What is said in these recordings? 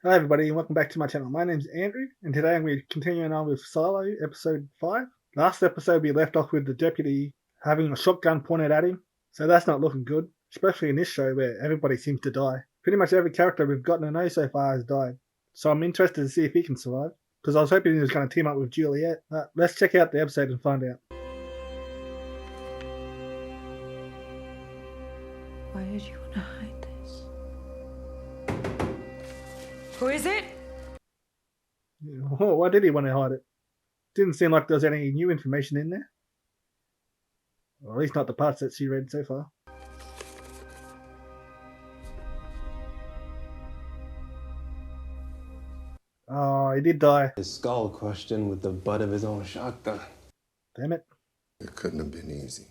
Hi everybody and welcome back to my channel. My name's Andrew and today I'm going to be continuing on with Silo episode 5. Last episode we left off with the deputy having a shotgun pointed at him, so that's not looking good, especially in this show where everybody seems to die. Pretty much every character we've gotten to know so far has died, so I'm interested to see if he can survive, because I was hoping he was going to team up with Juliet. Let's check out the episode and find out. Why did you want to hide this? Who is it? Why did he want to hide it? Didn't seem like there was any new information in there. Or at least not the parts that she read so far. Oh, he did die. His skull crushed with the butt of his own shotgun. Damn it. It couldn't have been easy.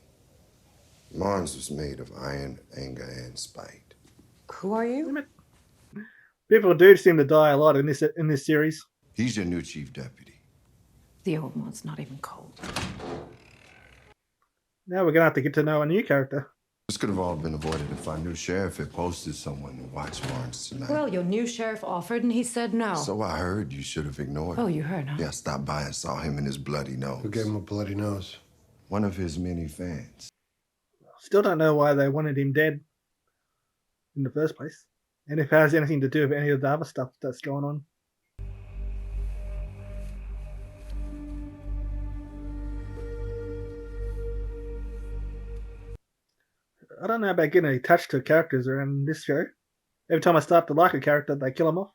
Mars was made of iron, anger, and spite. Who are you? Damn it. People do seem to die a lot in this series. He's your new chief deputy. The old one's not even cold. Now we're going to have to get to know a new character. This could have all been avoided if our new sheriff had posted someone to watch Mars tonight. Well, your new sheriff offered and he said no. So I heard. You should have ignored him. Oh, you heard, huh? Yeah, I stopped by and saw him and his bloody nose. Who gave him a bloody nose? One of his many fans. Still don't know why they wanted him dead in the first place. And if it has anything to do with any of the other stuff that's going on. I don't know about getting attached to characters around this show. Every time I start to like a character, they kill them off.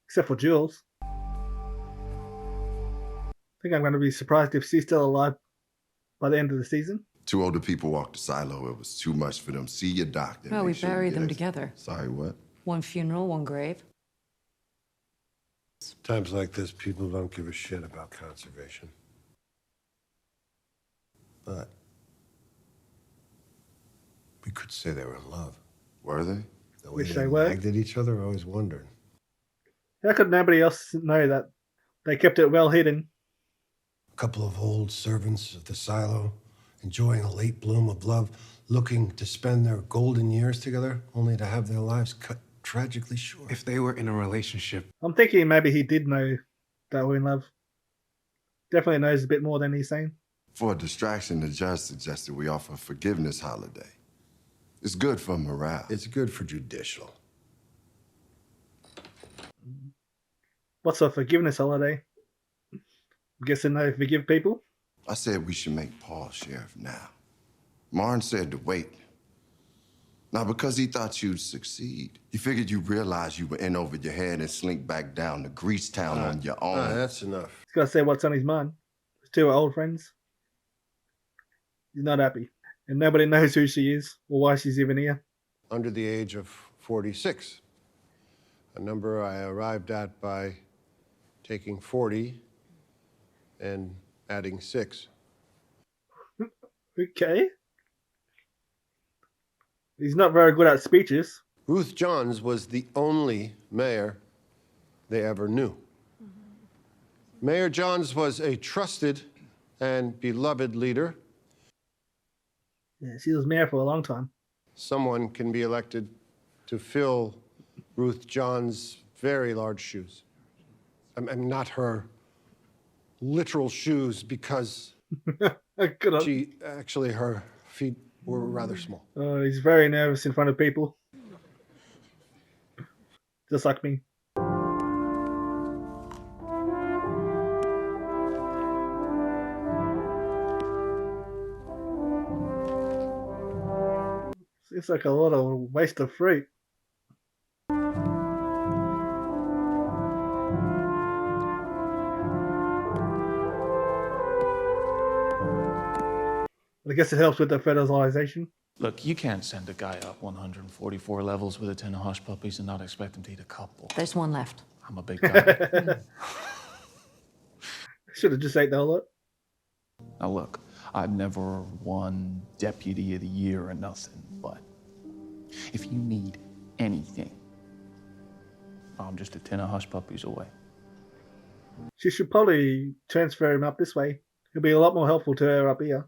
Except for Jules. I think I'm going to be surprised if she's still alive by the end of the season. Two older people walked the silo. It was too much for them. See your doctor. Well, we Make sure you buried get them it. together. Sorry, what? One funeral, one grave. Times like this, people don't give a shit about conservation. But we could say they were in love. Were they? The way Wish they they were. nagged at each other, I always wondered. How could nobody else know that? They kept it well hidden. A couple of old servants of the silo, enjoying a late bloom of love, looking to spend their golden years together, only to have their lives cut tragically short. If they were in a relationship, I'm thinking maybe he did know they were in love. Definitely knows a bit more than he's saying. For a distraction, the judge suggested we offer a forgiveness holiday. It's good for morale. It's good for judicial. What's a forgiveness holiday? I'm guessing they forgive people? I said we should make Paul sheriff now. Marn said to wait. Not because he thought you'd succeed. He figured you realized you were in over your head and slink back down to Greasetown on your own. That's enough. He's got to say what's on his mind. His two are old friends. He's not happy. And nobody knows who she is or why she's even here. Under the age of 46, a number I arrived at by taking 40 and adding 6. Okay. He's not very good at speeches. Ruth Johns was the only mayor they ever knew. Mayor Johns was a trusted and beloved leader. Yeah, she was mayor for a long time. Someone can be elected to fill Ruth Johns' very large shoes. I mean, not her literal shoes, because Good on. her feet were rather small. Oh, he's very nervous in front of people. Just like me. Seems like a lot of waste of fruit. I guess it helps with the fertilization. Look, you can't send a guy up 144 levels with a tin of hush puppies and not expect him to eat a couple. There's one left. I'm a big guy. Should have just ate the whole lot. Now look, I've never won Deputy of the Year or nothing, but if you need anything, I'm just a tin of hush puppies away. She should probably transfer him up this way. He'll be a lot more helpful to her up here.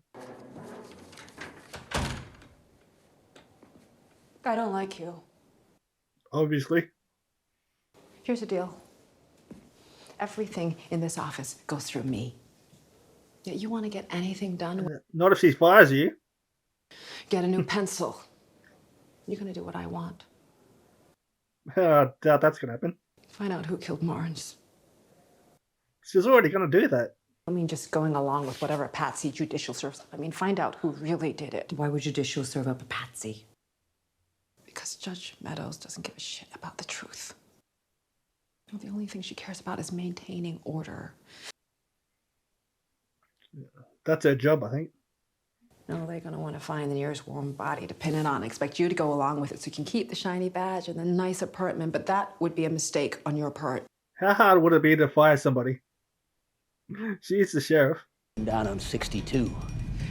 I don't like you. Obviously. Here's the deal. Everything in this office goes through me. Yeah, you want to get anything done? Not if she fires you. Get a new pencil. You're going to do what I want. I doubt that's going to happen. Find out who killed Marnes. She's already going to do that. I mean, just going along with whatever patsy judicial serves up. I mean, find out who really did it. Why would judicial serve up a patsy? Because Judge Meadows doesn't give a shit about the truth. The only thing she cares about is maintaining order. That's her job, I think. No, they're going to want to find the nearest warm body to pin it on. Expect you to go along with it so you can keep the shiny badge and the nice apartment, but that would be a mistake on your part. How hard would it be to fire somebody? She's the sheriff. Down on 62,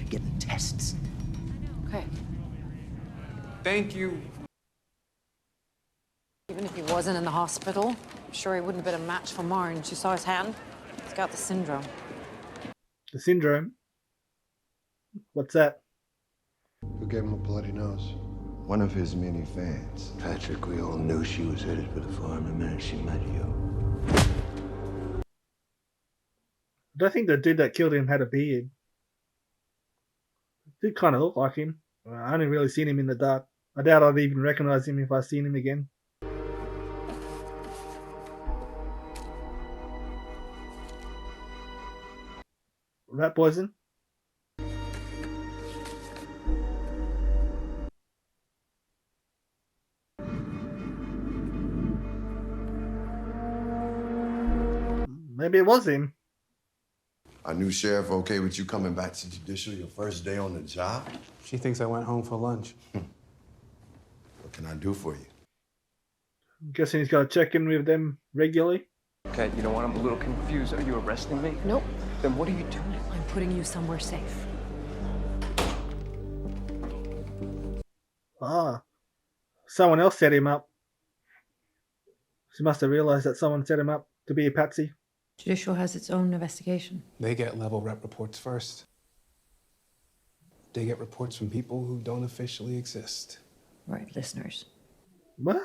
getting tests. Okay. Thank you. Even if he wasn't in the hospital, I'm sure he wouldn't have been a match for Marnes. You saw his hand? He's got the syndrome. The syndrome? What's that? Who gave him a bloody nose? One of his many fans. Patrick, we all knew she was headed for the farm the minute she met you. I don't think the dude that killed him had a beard. Did kind of look like him. I only really seen him in the dark. I doubt I'd even recognize him if I seen him again. Rat poison? Maybe it was him. Our new sheriff okay with you coming back to judicial your first day on the job? She thinks I went home for lunch. What can I do for you? I'm guessing he's got to check in with them regularly. Okay, you know what? I'm a little confused. Are you arresting me? Nope. Then what are you doing? I'm putting you somewhere safe. Ah. Someone else set him up. She must have realized that someone set him up to be a patsy. Judicial has its own investigation. They get level rep reports first. They get reports from people who don't officially exist. Right, listeners. What?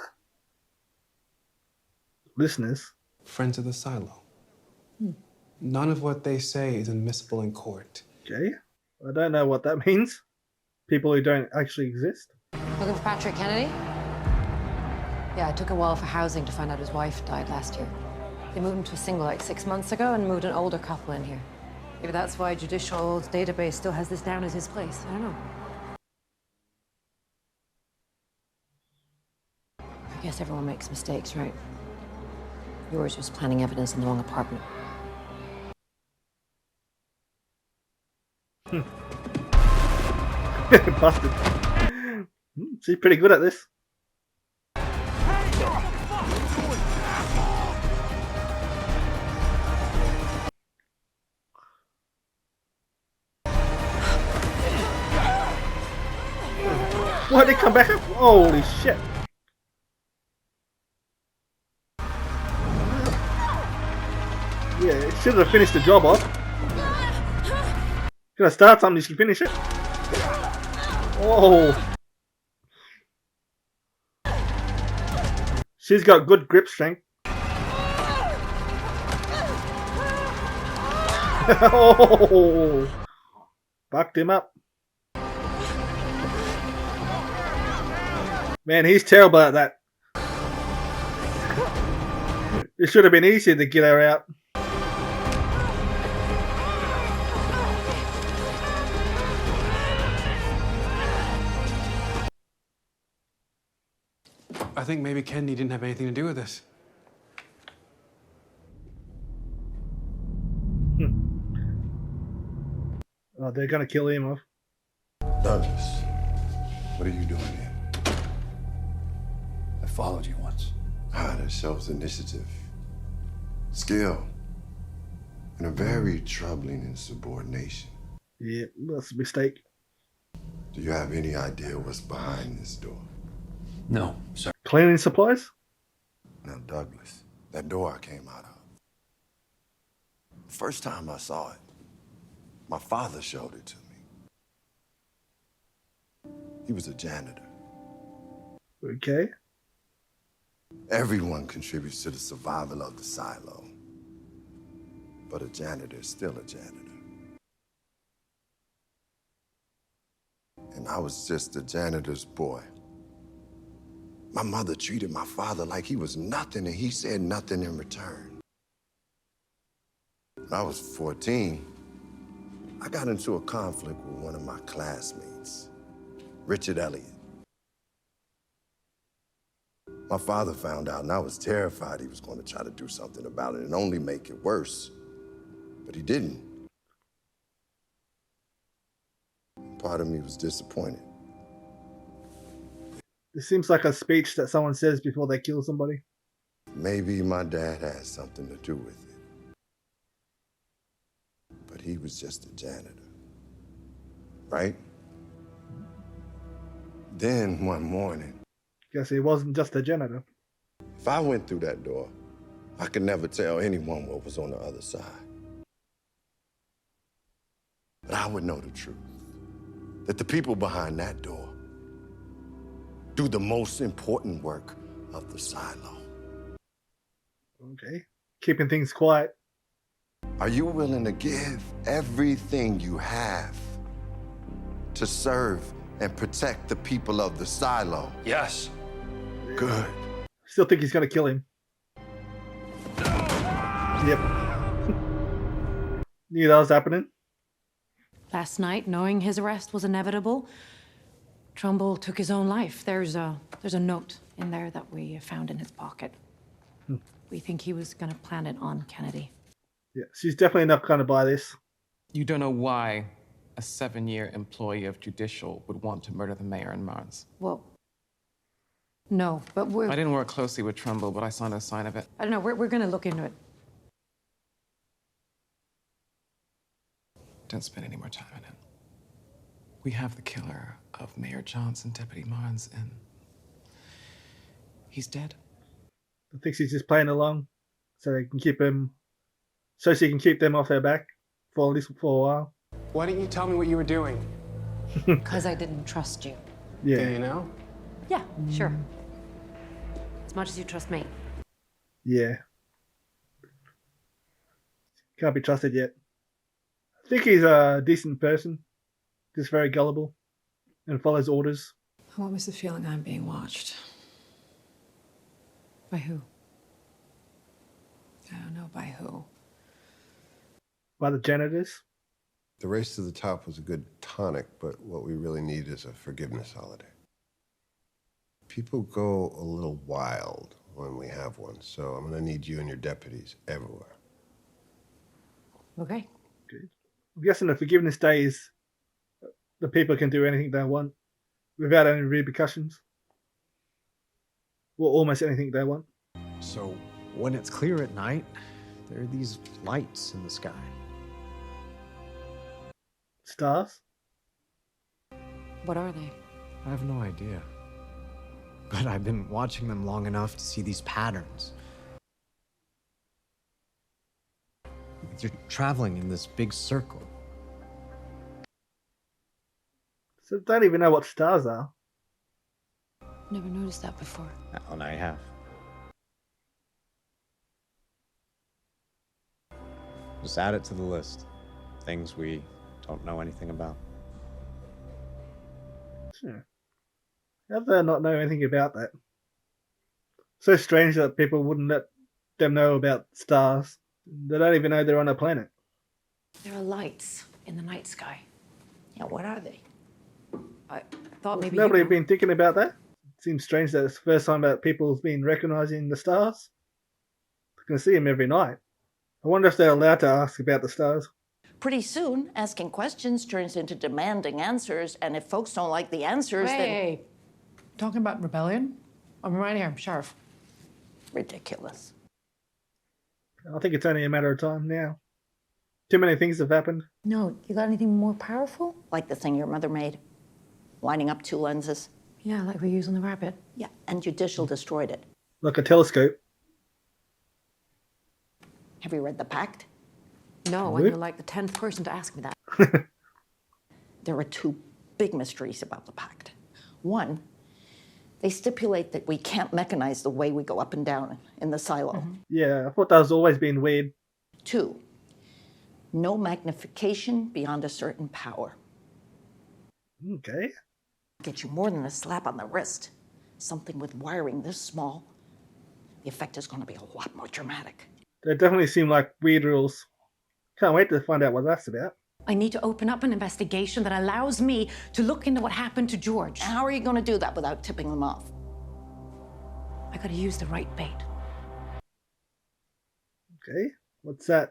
Listeners? Friends of the silo. None of what they say is admissible in court. Okay. I don't know what that means. People who don't actually exist. Looking for Patrick Kennedy? Yeah, it took a while for housing to find out his wife died last year. They moved him to a single like 6 months ago and moved an older couple in here. Maybe that's why Judicial's database still has this down as his place. I don't know. I guess everyone makes mistakes, right? Yours was planting evidence in the wrong apartment. Busted. She's pretty good at this. Why did they come back up? Holy shit. Yeah, it should have finished the job off. Gonna start something, you can finish it. Oh. She's got good grip strength. Oh. Fucked him up. Man, he's terrible at that. It should have been easier to get her out. I think maybe Kennedy didn't have anything to do with this. Oh, they're gonna kill him off. Douglas, what are you doing here? I followed you once. That shows initiative, skill, and a very troubling insubordination. Yeah, that's a mistake. Do you have any idea what's behind this door? No, sir. Cleaning supplies? Now, Douglas, that door I came out of. The first time I saw it, my father showed it to me. He was a janitor. Okay. Everyone contributes to the survival of the silo. But a janitor is still a janitor. And I was just a janitor's boy. My mother treated my father like he was nothing, and he said nothing in return. When I was 14, I got into a conflict with one of my classmates, Richard Elliott. My father found out, and I was terrified he was going to try to do something about it and only make it worse. But he didn't. Part of me was disappointed. This seems like a speech that someone says before they kill somebody. Maybe my dad had something to do with it. But he was just a janitor. Right? Then one morning, Guess he wasn't just a janitor. if I went through that door, I could never tell anyone what was on the other side. But I would know the truth. That the people behind that door do the most important work of the silo. Okay. Keeping things quiet. Are you willing to give everything you have to serve and protect the people of the silo? Yes. Good. Still think he's gonna kill him. Yep. Knew that was happening. Last night, knowing his arrest was inevitable, Trumbull took his own life. There's a note in there that we found in his pocket. We think he was gonna plant it on Kennedy. Yeah, she's definitely not gonna buy this. You don't know why a 7-year employee of Judicial would want to murder the mayor in Mars. Well, no, but I didn't work closely with Trumbull, but I saw no sign of it. I don't know, we're gonna look into it. Don't spend any more time on it. We have the killer of Mayor Johnson, Deputy Marnes, and he's dead. I think she's just playing along so they can keep him, so she can keep them off her back for at least for a while. Why didn't you tell me what you were doing? Because I didn't trust you. Do Yeah, you know? Yeah, sure. As much as you trust me. yeah. Can't be trusted yet. I think he's a decent person, just very gullible, and follows orders. I always the feeling I'm being watched. By who? I don't know by who. By the janitors. The race to the top was a good tonic, but what we really need is a forgiveness holiday. People go a little wild when we have one, so I'm gonna need you and your deputies everywhere. Okay. I'm guessing the forgiveness day is the people can do anything they want without any repercussions. Or almost anything they want. So, when it's clear at night, there are these lights in the sky. Stars? What are they? I have no idea. But I've been watching them long enough to see these patterns. They're traveling in this big circle. So I don't even know what stars are. Never noticed that before. Oh, now I have. Just add it to the list. Things we don't know anything about. Sure. How do they not know anything about that? So strange that people wouldn't let them know about stars. They don't even know they're on a planet. There are lights in the night sky. Yeah, what are they? I thought maybe Nobody you have been thinking about that. It seems strange that it's the first time that people's been recognizing the stars. You can see them every night. I wonder if they're allowed to ask about the stars. Pretty soon, asking questions turns into demanding answers, and if folks don't like the answers, Hey, talking about rebellion? I'm right here, Sheriff. then ridiculous. I think it's only a matter of time now. Too many things have happened. No, you got anything more powerful? Like the thing your mother made? Lining up 2 lenses? Yeah, like we use on the rabbit. Yeah, and Judicial destroyed it. Like a telescope. Have you read the pact? No, and Really? you're like the 10th person to ask me that. There are 2 big mysteries about the pact. One, They stipulate that we can't mechanize the way we go up and down in the silo. Yeah, I thought that was always been weird. 2, no magnification beyond a certain power. Okay. Get you more than a slap on the wrist. Something with wiring this small. The effect is going to be a lot more dramatic. They definitely seem like weird rules. Can't wait to find out what that's about. I need to open up an investigation that allows me to look into what happened to George. How are you going to do that without tipping them off? I gotta use the right bait. Okay. What's that?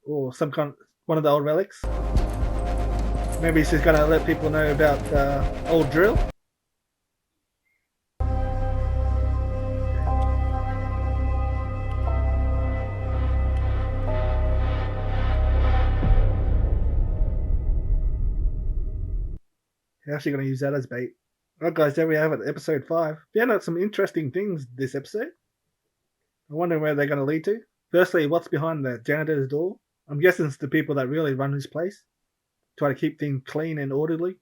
Or one of the old relics? Maybe she's gonna let people know about the old drill. How's she going to use that as bait? Alright guys, there we have it, episode 5. Found out some interesting things this episode. I wonder where they're going to lead to. Firstly, what's behind the janitor's door? I'm guessing it's the people that really run this place. Try to keep things clean and orderly.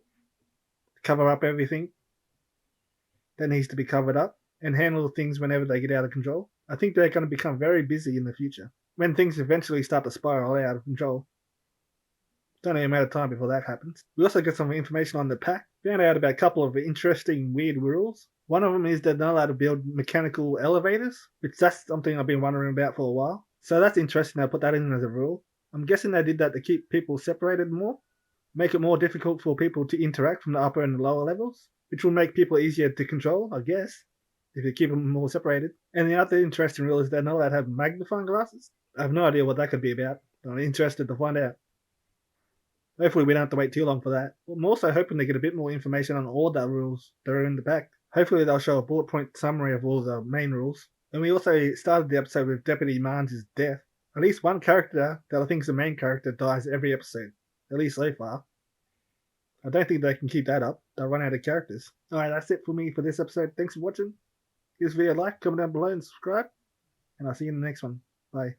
Cover up everything that needs to be covered up. And handle things whenever they get out of control. I think they're going to become very busy in the future. When things eventually start to spiral out of control. It's only a matter of time before that happens. We also get some information on the pack. Found out about a couple of interesting weird rules. One of them is they're not allowed to build mechanical elevators, which that's something I've been wondering about for a while. So that's interesting, they'll put that in as a rule. I'm guessing they did that to keep people separated more, make it more difficult for people to interact from the upper and the lower levels, which will make people easier to control, I guess, if you keep them more separated. And the other interesting rule is they're not allowed to have magnifying glasses. I have no idea what that could be about. I'm interested to find out. Hopefully we don't have to wait too long for that. I'm also hoping to get a bit more information on all the rules that are in the pack. Hopefully they'll show a bullet point summary of all the main rules. And we also started the episode with Deputy Marnes' death. At least one character that I think is the main character dies every episode. At least so far. I don't think they can keep that up. They'll run out of characters. Alright, that's it for me for this episode. Thanks for watching. Give this video a like, comment down below and subscribe. And I'll see you in the next one. Bye.